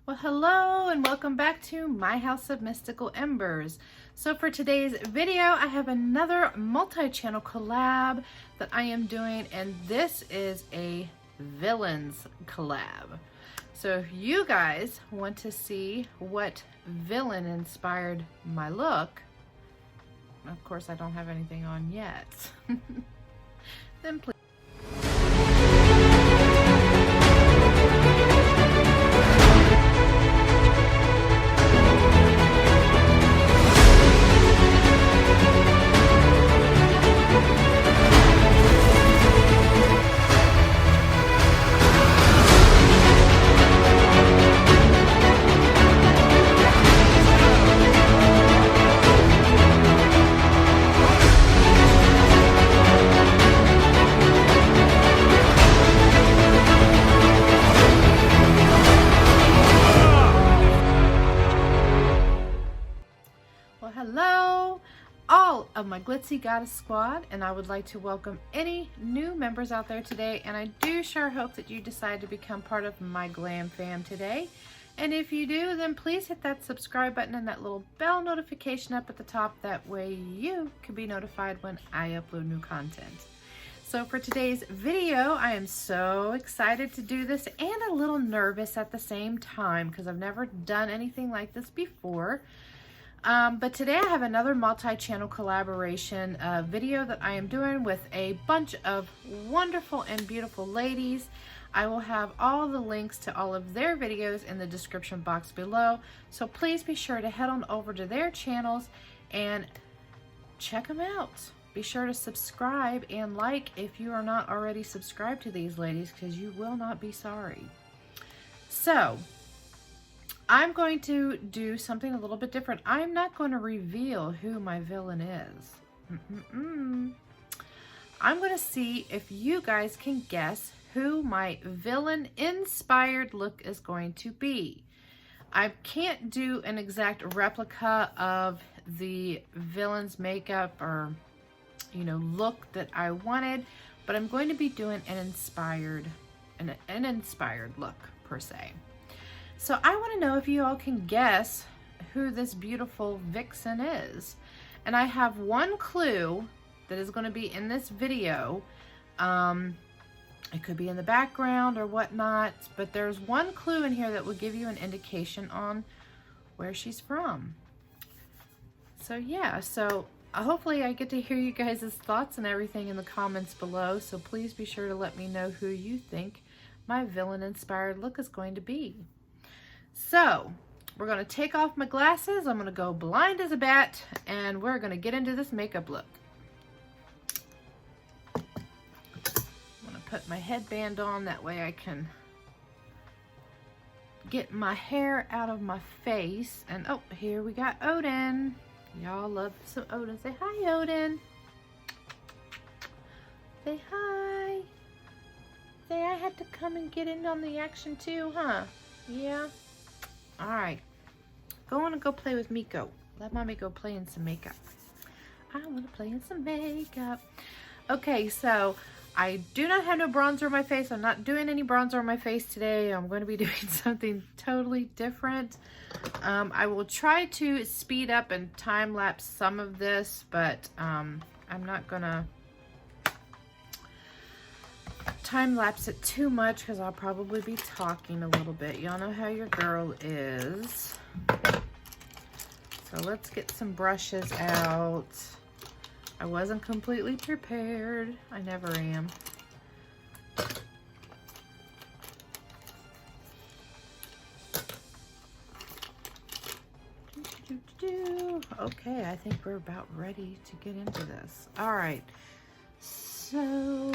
Well, hello and welcome back to my House of Mystical Embers. So for today's video, I have another multi-channel collab that I am doing, and this is a villains collab. So if you guys want to see what villain inspired my look, of course I don't have anything on yet, then please. Hello, all of my Glitzy Goddess Squad, and I would like to welcome any new members out there today, and I do sure hope that you decide to become part of my glam fam today. And if you do, then please hit that subscribe button and that little bell notification up at the top. That way you can be notified when I upload new content. So for today's video, I am so excited to do this and a little nervous at the same time because I've never done anything like this before. But today I have another multi-channel collaboration video that I am doing with a bunch of wonderful and beautiful ladies. I will have all the links to all of their videos in the description box below. So please be sure to head on over to their channels and check them out. Be sure to subscribe and like if you are not already subscribed to these ladies, because you will not be sorry. So I'm going to do something a little bit different. I'm not going to reveal who my villain is. I'm going to see if you guys can guess who my villain inspired look is going to be. I can't do an exact replica of the villain's makeup or, look that I wanted, but I'm going to be doing an inspired look per se. So I want to know if you all can guess who this beautiful vixen is. And I have one clue that is going to be in this video. It could be in the background or whatnot, but there's one clue in here that will give you an indication on where she's from. So yeah, so hopefully I get to hear you guys' thoughts and everything in the comments below. So please be sure to let me know who you think my villain inspired look is going to be. So we're going to take off my glasses. I'm going to go blind as a bat, and we're going to get into this makeup look. I'm going to put my headband on, that way I can get my hair out of my face. And oh, here we got Odin. Y'all love some Odin. Say hi, Odin. Say hi. Say I had to come and get in on the action too, huh? Yeah. All right, go on and go play with Miko. Let mommy go play in some makeup. I want to play in some makeup. Okay, so I do not have no bronzer on my face. I'm not doing any bronzer on my face today. I'm going to be doing something totally different. I will try to speed up and time lapse some of this, but I'm not gonna time lapse it too much because I'll probably be talking a little bit. Y'all know how your girl is. So let's get some brushes out. I wasn't completely prepared. I never am. Okay, I think we're about ready to get into this. All right. So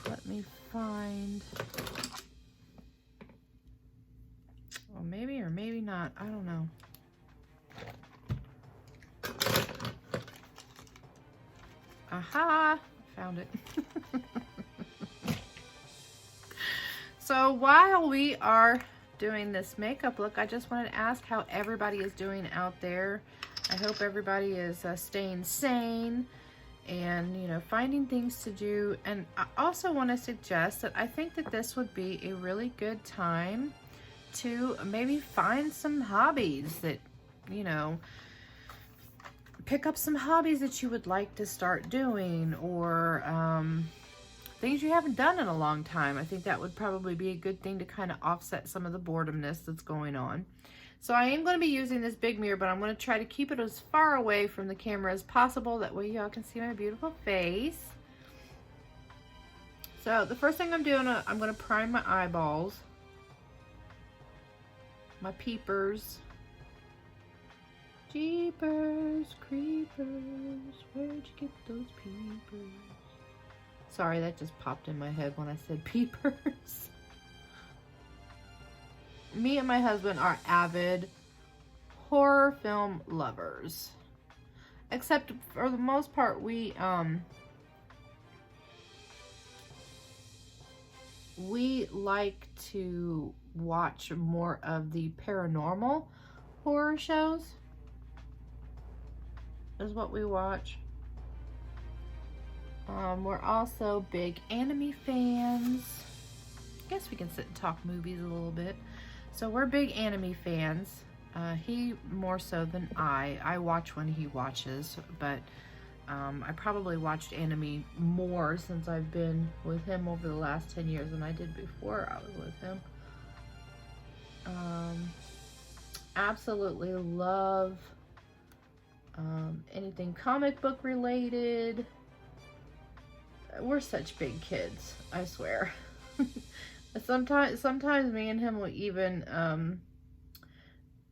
let me find, well, maybe or maybe not, I don't know. Aha, found it. So while we are doing this makeup look, I just wanted to ask how everybody is doing out there. I hope everybody is staying sane and, finding things to do. And I also want to suggest that I think that this would be a really good time to maybe find some hobbies that, you know, pick up some hobbies that you would like to start doing, or things you haven't done in a long time. I think that would probably be a good thing to kind of offset some of the boredomness that's going on. So I am going to be using this big mirror, but I'm going to try to keep it as far away from the camera as possible. That way y'all can see my beautiful face. So the first thing I'm doing, I'm going to prime my eyeballs, my peepers. Jeepers creepers, where'd you get those peepers? Sorry, that just popped in my head when I said peepers. Me and my husband are avid horror film lovers. Except for the most part, we like to watch more of the paranormal horror shows. Is what we watch. We're also big anime fans. I guess we can sit and talk movies a little bit. So we're big anime fans. He more so than I. I watch when he watches, but I probably watched anime more since I've been with him over the last 10 years than I did before I was with him. Absolutely love anything comic book related. We're such big kids, I swear. Sometimes me and him will even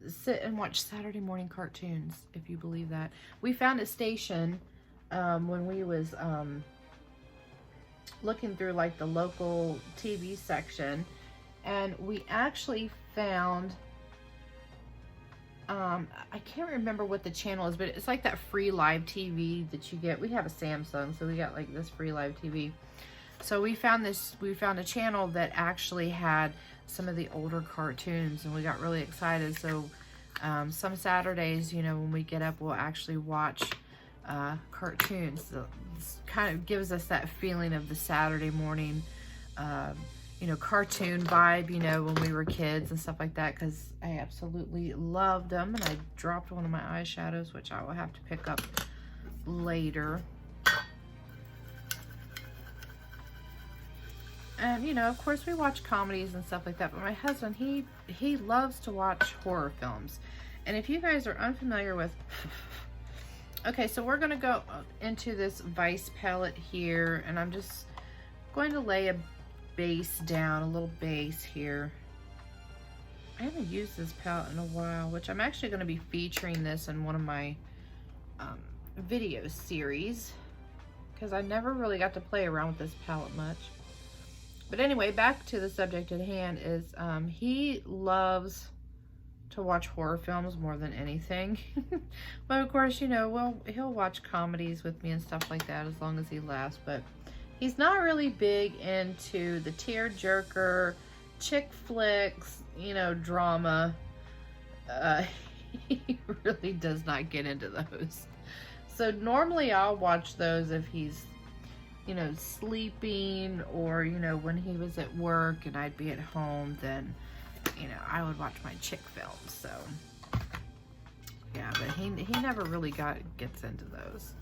sit and watch Saturday morning cartoons, if you believe that. We found a station when we was looking through like the local TV section, and we actually found I can't remember what the channel is, but it's like that free live TV that you get. We have a Samsung, so we got like this free live TV. So we found a channel that actually had some of the older cartoons, and we got really excited. So some Saturdays, you know, when we get up, we'll actually watch cartoons. So this kind of gives us that feeling of the Saturday morning you know, cartoon vibe, you know, when we were kids and stuff like that, because I absolutely loved them. And I dropped one of my eyeshadows, which I will have to pick up later. And, you know, of course we watch comedies and stuff like that, but my husband, he loves to watch horror films. And if you guys are unfamiliar with... Okay, so we're going to go into this Vice palette here, and I'm just going to lay a base down, a little base here. I haven't used this palette in a while, which I'm actually going to be featuring this in one of my video series, because I never really got to play around with this palette much. But anyway, back to the subject at hand is he loves to watch horror films more than anything. But of course, you know, well, he'll watch comedies with me and stuff like that as long as he laughs, but he's not really big into the tear-jerker, chick flicks, you know, drama. He really does not get into those. So normally I'll watch those if he's, you know, sleeping, or, you know, when he was at work and I'd be at home, then, you know, I would watch my chick films. So, yeah, but he never really gets into those.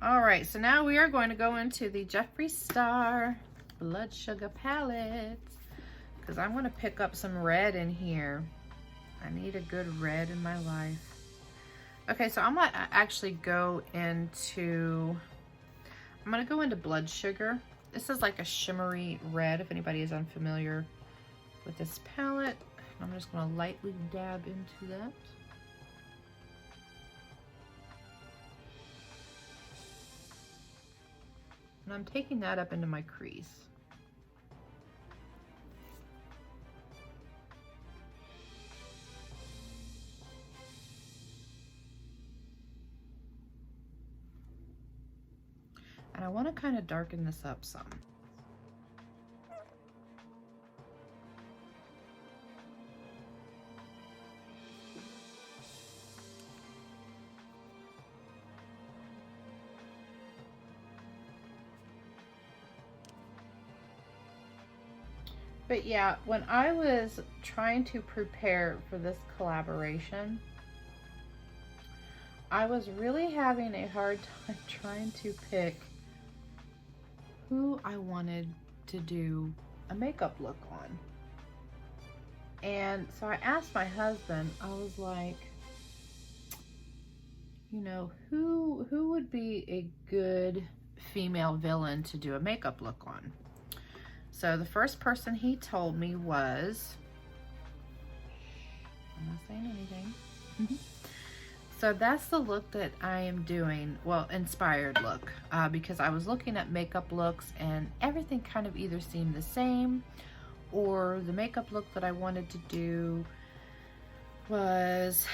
All right, so now we are going to go into the Jeffree Star Blood Sugar palette, because I'm going to pick up some red in here. I need a good red in my life. Okay, so I'm going to actually go into, Blood Sugar. This is like a shimmery red, if anybody is unfamiliar with this palette. I'm just going to lightly dab into that. And I'm taking that up into my crease. And I want to kind of darken this up some. But yeah, when I was trying to prepare for this collaboration, I was really having a hard time trying to pick who I wanted to do a makeup look on. And so I asked my husband, I was like, you know, who would be a good female villain to do a makeup look on? So the first person he told me was, I'm not saying anything. So that's the look that I am doing, well, inspired look, because I was looking at makeup looks and everything kind of either seemed the same, or the makeup look that I wanted to do was,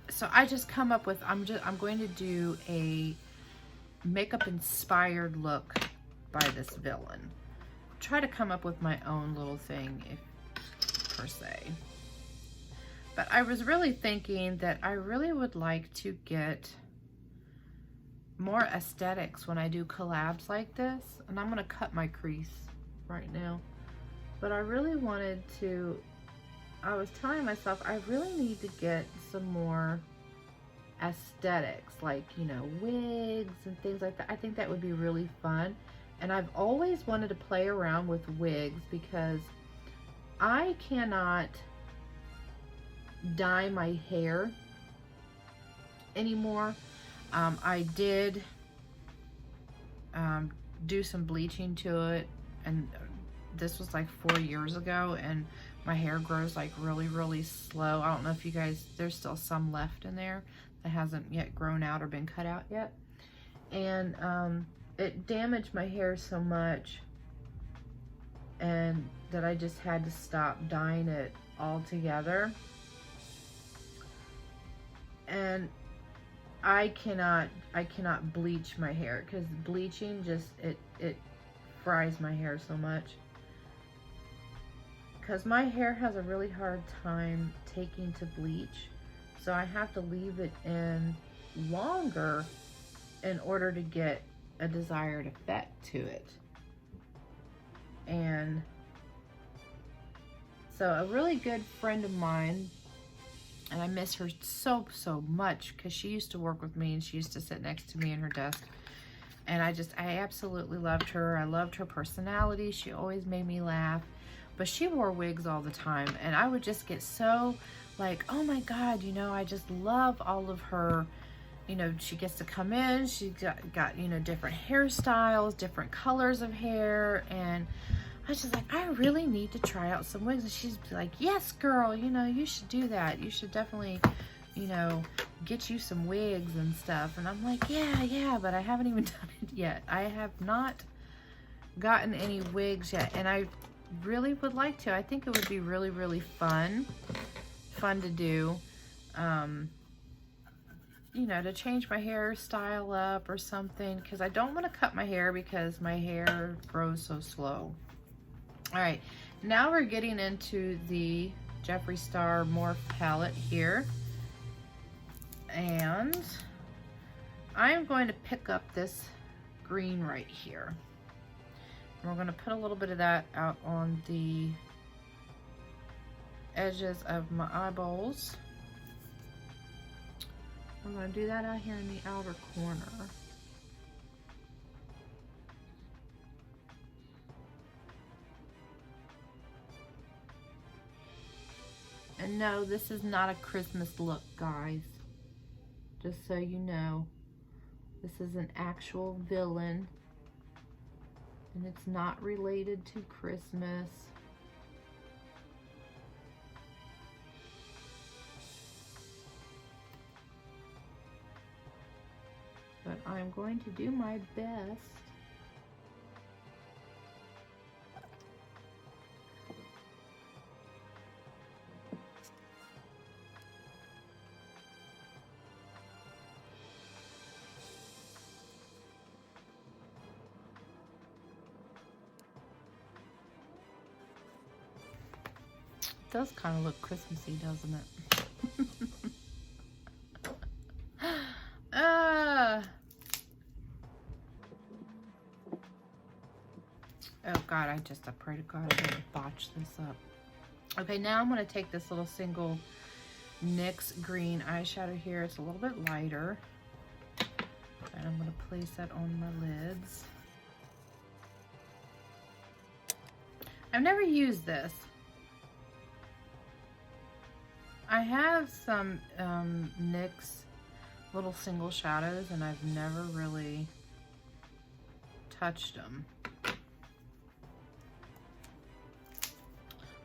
so I just come up with, I'm going to do a makeup inspired look by this villain. Try to come up with my own little thing, if per se. But I was really thinking that I really would like to get more aesthetics when I do collabs like this. And I'm gonna cut my crease right now. But I really wanted to, I was telling myself, I really need to get some more aesthetics, like, you know, wigs and things like that. I think that would be really fun. And I've always wanted to play around with wigs because I cannot dye my hair anymore. I did do some bleaching to it, and this was like 4 years ago, and my hair grows like really slow. I don't know if you guys, there's still some left in there that hasn't yet grown out or been cut out yet, and it damaged my hair so much and that I just had to stop dyeing it altogether. And I cannot bleach my hair because bleaching just, it fries my hair so much. Because my hair has a really hard time taking to bleach. So I have to leave it in longer in order to get a desired effect to it. And so a really good friend of mine, and I miss her so much because she used to work with me and she used to sit next to me in her desk. And I absolutely loved her. I loved her personality. She always made me laugh. But she wore wigs all the time. And I would just get so like, oh my God, you know, I just love all of her. You know, she gets to come in. She got, you know, different hairstyles, different colors of hair. And I was just like, I really need to try out some wigs. And she's like, yes, girl, you know, you should do that. You should definitely, you know, get you some wigs and stuff. And I'm like, yeah, but I haven't even done it yet. I have not gotten any wigs yet. And I really would like to. I think it would be really fun to do. You know, to change my hairstyle up or something. Because I don't want to cut my hair because my hair grows so slow. All right, now we're getting into the Jeffree Star Morph palette here. And I am going to pick up this green right here. And we're going to put a little bit of that out on the edges of my eyeballs. I'm going to do that out here in the outer corner. And no, this is not a Christmas look, guys. Just so you know. This is an actual villain. And it's not related to Christmas. But I'm going to do my best. It does kind of look Christmassy, doesn't it? Oh God, I pray to God I didn't botch this up. Okay, now I'm gonna take this little single NYX green eyeshadow here. It's a little bit lighter. And I'm gonna place that on my lids. I've never used this. I have some NYX little single shadows and I've never really touched them.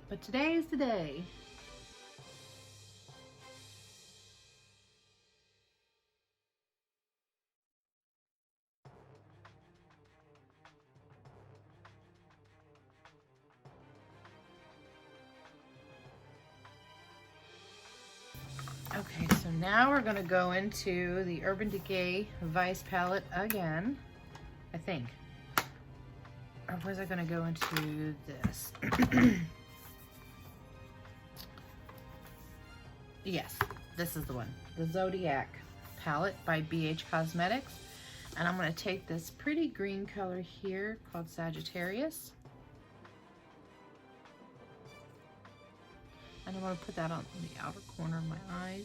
But today is the day. Okay, so now we're gonna go into the Urban Decay Vice palette again, I think. Or was I gonna go into this? Yes, this is the one. The Zodiac palette by BH Cosmetics. And I'm gonna take this pretty green color here called Sagittarius. And I'm gonna put that on the outer corner of my eyes.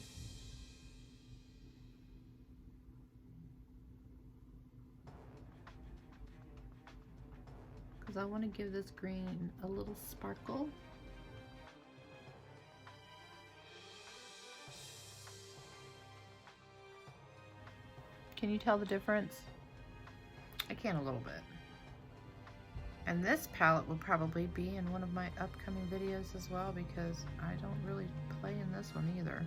Because I want to give this green a little sparkle. Can you tell the difference? I can a little bit. And this palette will probably be in one of my upcoming videos as well because I don't really play in this one either.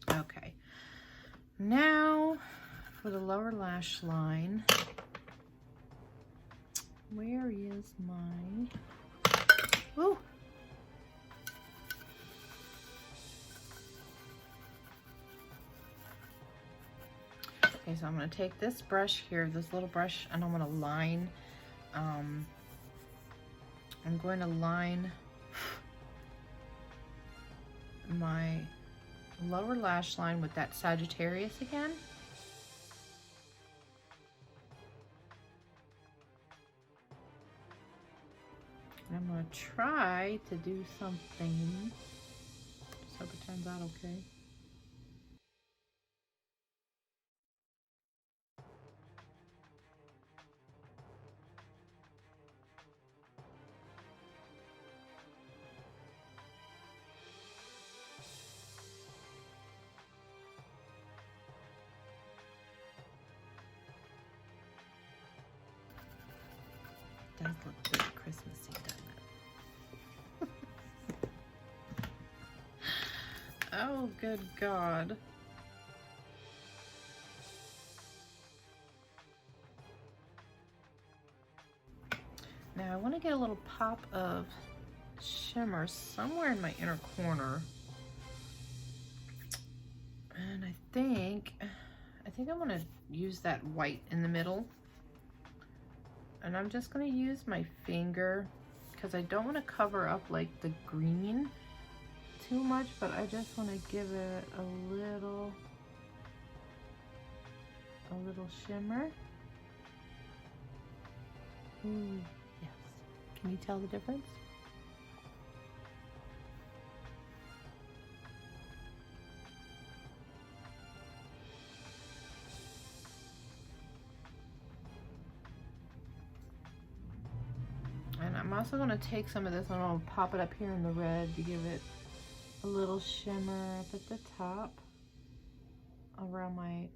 Okay, now for the lower lash line. Where is my, ooh. Okay, so I'm gonna take this brush here, this little brush, and I'm gonna line, I'm going to line my lower lash line with that Sagittarius again. And I'm going to try to do something. Just hope it turns out okay. It does look very Christmassy, doesn't it? Oh, good God. Now I want to get a little pop of shimmer somewhere in my inner corner. And I think I'm going to use that white in the middle. And I'm just going to use my finger because I don't want to cover up like the green too much, but I just want to give it a little shimmer. Ooh, yes. Can you tell the difference? And I'm also going to take some of this and I'll pop it up here in the red to give it a little shimmer up at the top around my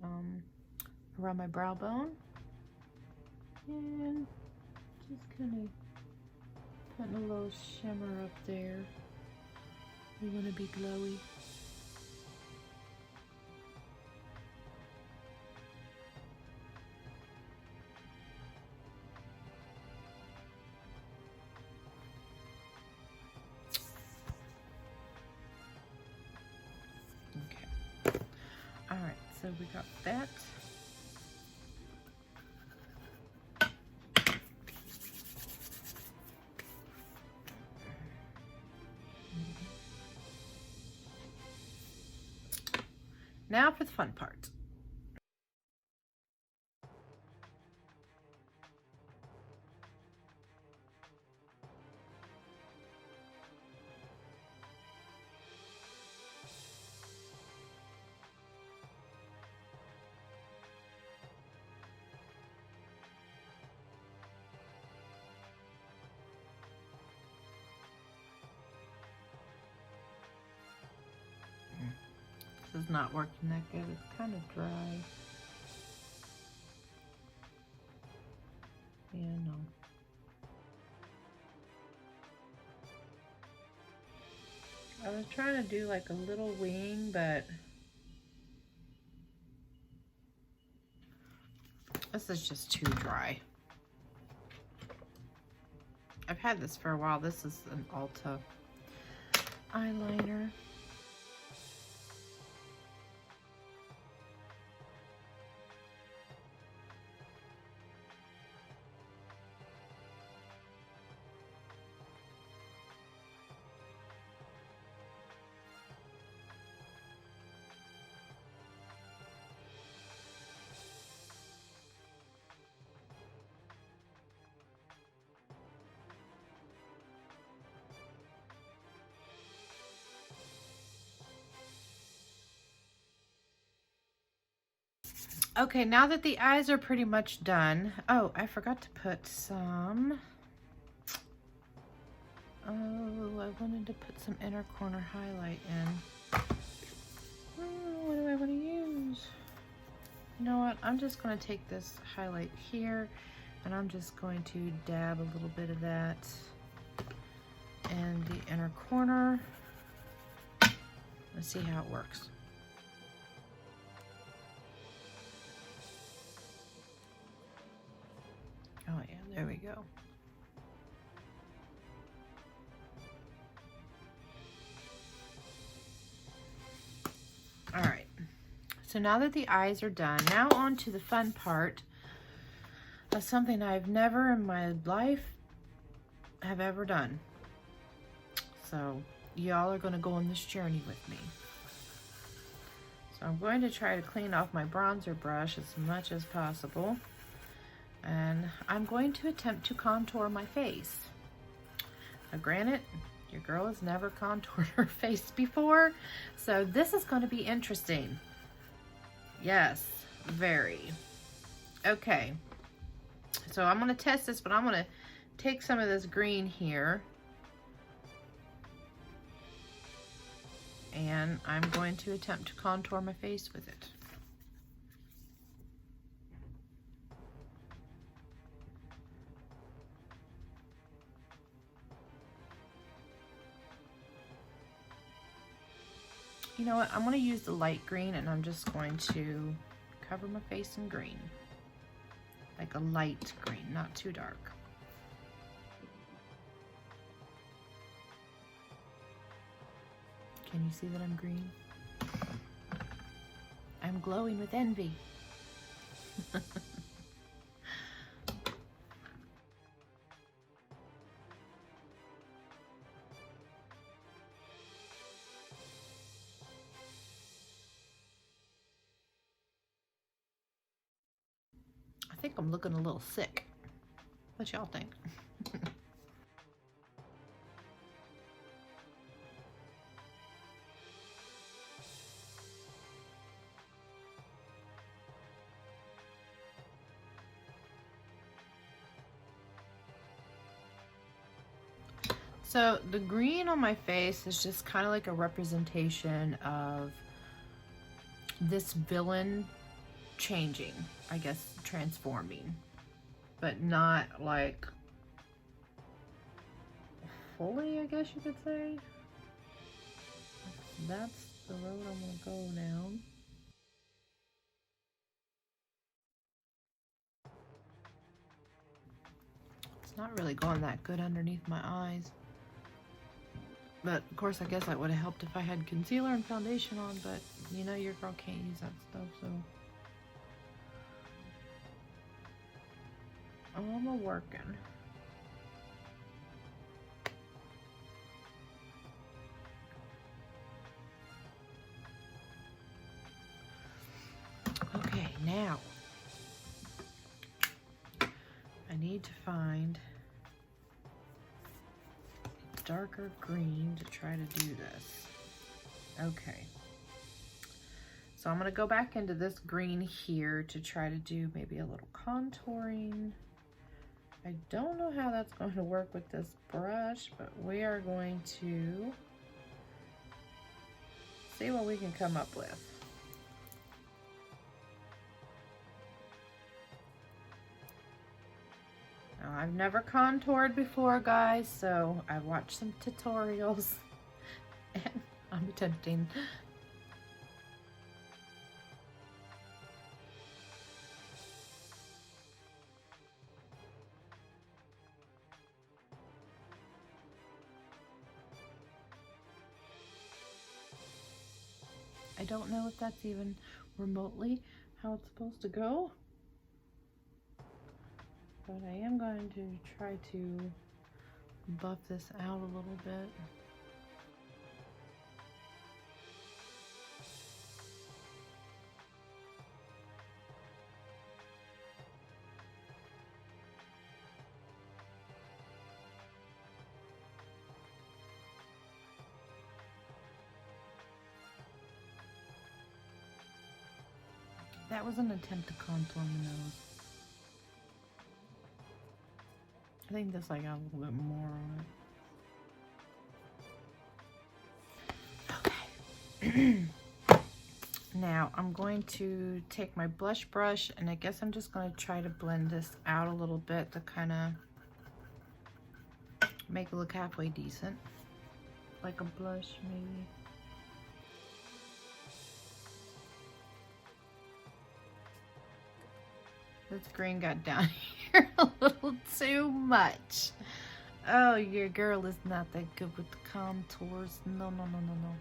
brow bone. And just kind of putting a little shimmer up there. We want to be glowy. So we got that. now for the fun part. This is not working that good. It's kind of dry. Yeah, no. I was trying to do like a little wing, but this is just too dry. I've had this for a while. This is an Ulta eyeliner. Okay, now that the eyes are pretty much done. Oh, I forgot to put some. Oh, I wanted to put some inner corner highlight in. Oh, what do I want to use? You know what? I'm just going to take this highlight here and I'm just going to dab a little bit of that in the inner corner. Let's see how it works. Oh yeah, there we go. All right, so now that the eyes are done, now on to the fun part of something I've never in my life have ever done. So y'all are gonna go on this journey with me. So I'm going to try to clean off my bronzer brush as much as possible. And I'm going to attempt to contour my face. Now granted, your girl has never contoured her face before, so this is going to be interesting. Yes, very. Okay, so I'm going to test this, but I'm going to take some of this green here. And I'm going to attempt to contour my face with it. You know what, I'm going to use the light green and I'm just going to cover my face in green. Like a light green, not too dark. Can you see that I'm green? I'm glowing with envy. I think I'm looking a little sick. What y'all think? So the green on my face is just kind of like a representation of this villain changing, I guess, transforming, but not like fully, I guess you could say. That's the road I'm gonna go down. It's not really going that good underneath my eyes. But of course, I guess that would have helped if I had concealer and foundation on, but you know your girl can't use that stuff, so. I'm working. now I need to find a darker green to try to do this. Okay. So I'm gonna go back into this green here to try to do maybe a little contouring. I don't know how that's going to work with this brush, but we are going to see what we can come up with. Now, I've never contoured before, guys, so I've watched some tutorials and I'm attempting. I don't know if that's even remotely how it's supposed to go, but I am going to try to buff this out a little bit. That was an attempt to contour my nose. I think this I got a little bit more on it. Okay. Now I'm going to take my blush brush and I guess I'm just going to try to blend this out a little bit to kind of make it look halfway decent. Like a blush maybe. This green got down here a little too much. Oh, your girl is not that good with the contours. No, no, no, no, no.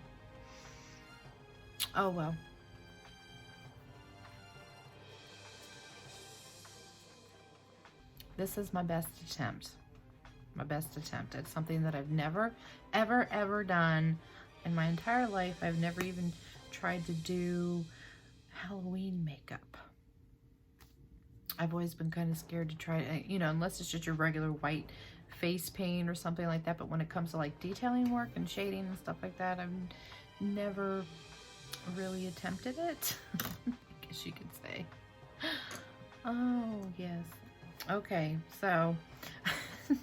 Oh, well. This is my best attempt. My best attempt at something that I've never, ever, ever done in my entire life. I've never even tried to do Halloween makeup. I've always been kind of scared to try, you know, unless it's just your regular white face paint or something like that. But when it comes to like detailing work and shading and stuff like that, I've never really attempted it. I guess you could say. Oh, yes. Okay, so, so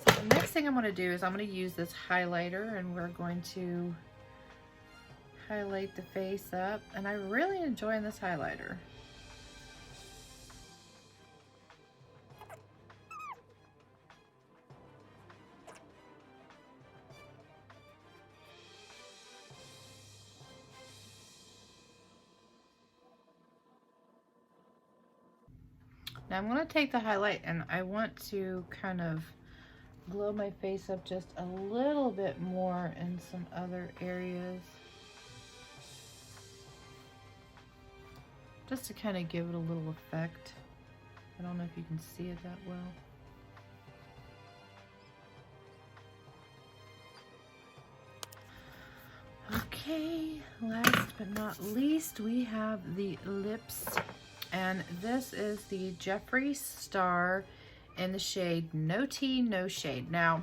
the next thing I'm going to do is I'm going to use this highlighter and we're going to highlight the face up. And I'm really enjoying this highlighter. Now I'm going to take the highlight and I want to kind of glow my face up just a little bit more in some other areas. Just to kind of give it a little effect. I don't know if you can see it that well. Okay, last but not least, we have the lips. And this is the Jeffree Star in the shade No Tea, No Shade. Now,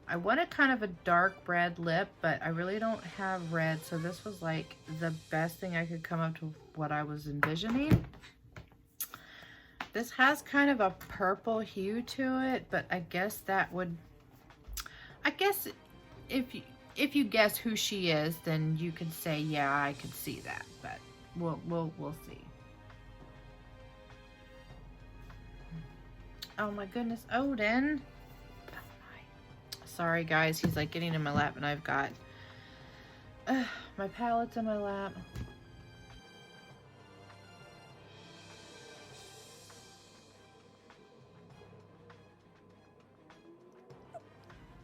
I wanted kind of a dark red lip, but I really don't have red, so this was like the best thing I could come up to what I was envisioning. This has kind of a purple hue to it, but I guess that would, I guess if you guess who she is, then you could say, yeah, I could see that, but we'll see. Oh my goodness, Odin. Sorry guys, he's like getting in my lap and I've got my palettes in my lap.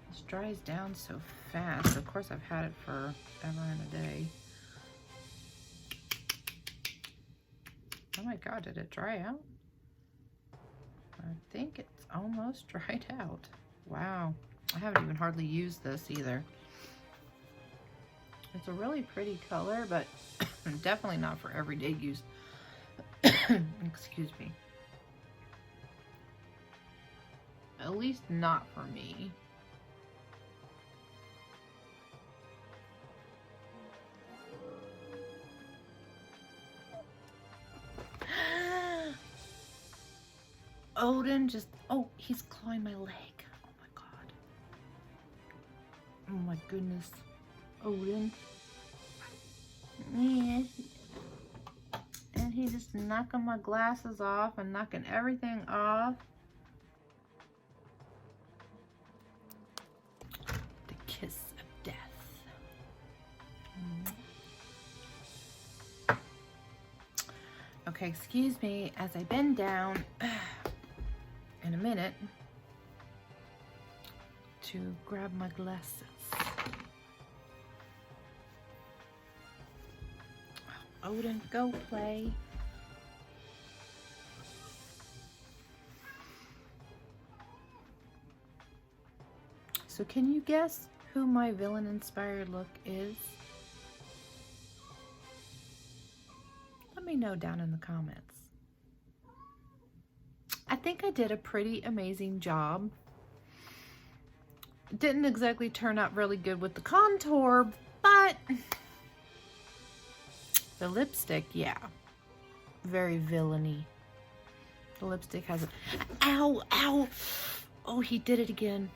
This dries down so fast. Of course I've had it for ever and a day. Oh my god, did it dry out? I think it's almost dried out. Wow. I haven't even hardly used this either. It's a really pretty color, but definitely not for everyday use. Excuse me. At least not for me. Odin just, oh, he's clawing my leg. Oh my god. Oh my goodness. Odin. Yeah. And he just knocking my glasses off and knocking everything off. The kiss of death. Okay, excuse me as I bend down in a minute to grab my glasses. Odin, go play. So can you guess who my villain inspired look is? Let me know down in the comments. I think I did a pretty amazing job. It didn't exactly turn out really good with the contour, but the lipstick, yeah, very villainy. The lipstick has a, ow, ow. Oh, he did it again.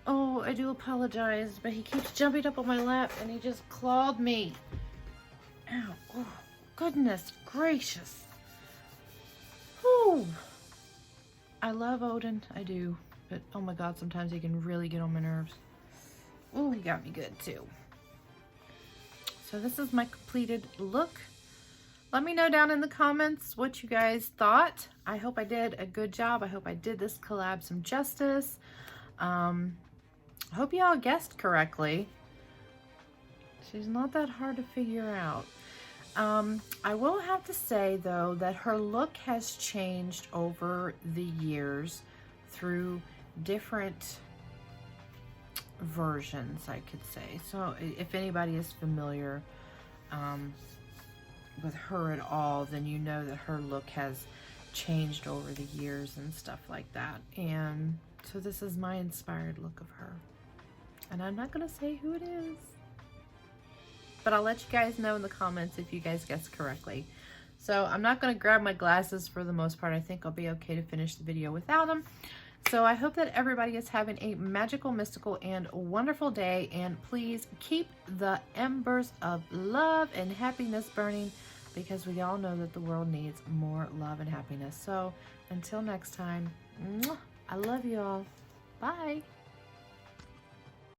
Oh, I do apologize, but he keeps jumping up on my lap and he just clawed me. Ow, oh, goodness gracious. Whew. I love Odin, I do, but oh my god, sometimes he can really get on my nerves. Oh, he got me good too. So this is my completed look. Let me know down in the comments what you guys thought. I hope I did a good job. I hope I did this collab some justice. I hope you all guessed correctly. She's not that hard to figure out. I will have to say though that her look has changed over the years through different versions, I could say. So if anybody is familiar with her at all, then you know that her look has changed over the years and stuff like that. And so this is my inspired look of her. And I'm not going to say who it is, but I'll let you guys know in the comments if you guys guessed correctly. So I'm not going to grab my glasses for the most part. I think I'll be okay to finish the video without them. So I hope that everybody is having a magical, mystical, and wonderful day. And please keep the embers of love and happiness burning, because we all know that the world needs more love and happiness. So until next time, I love you all. Bye.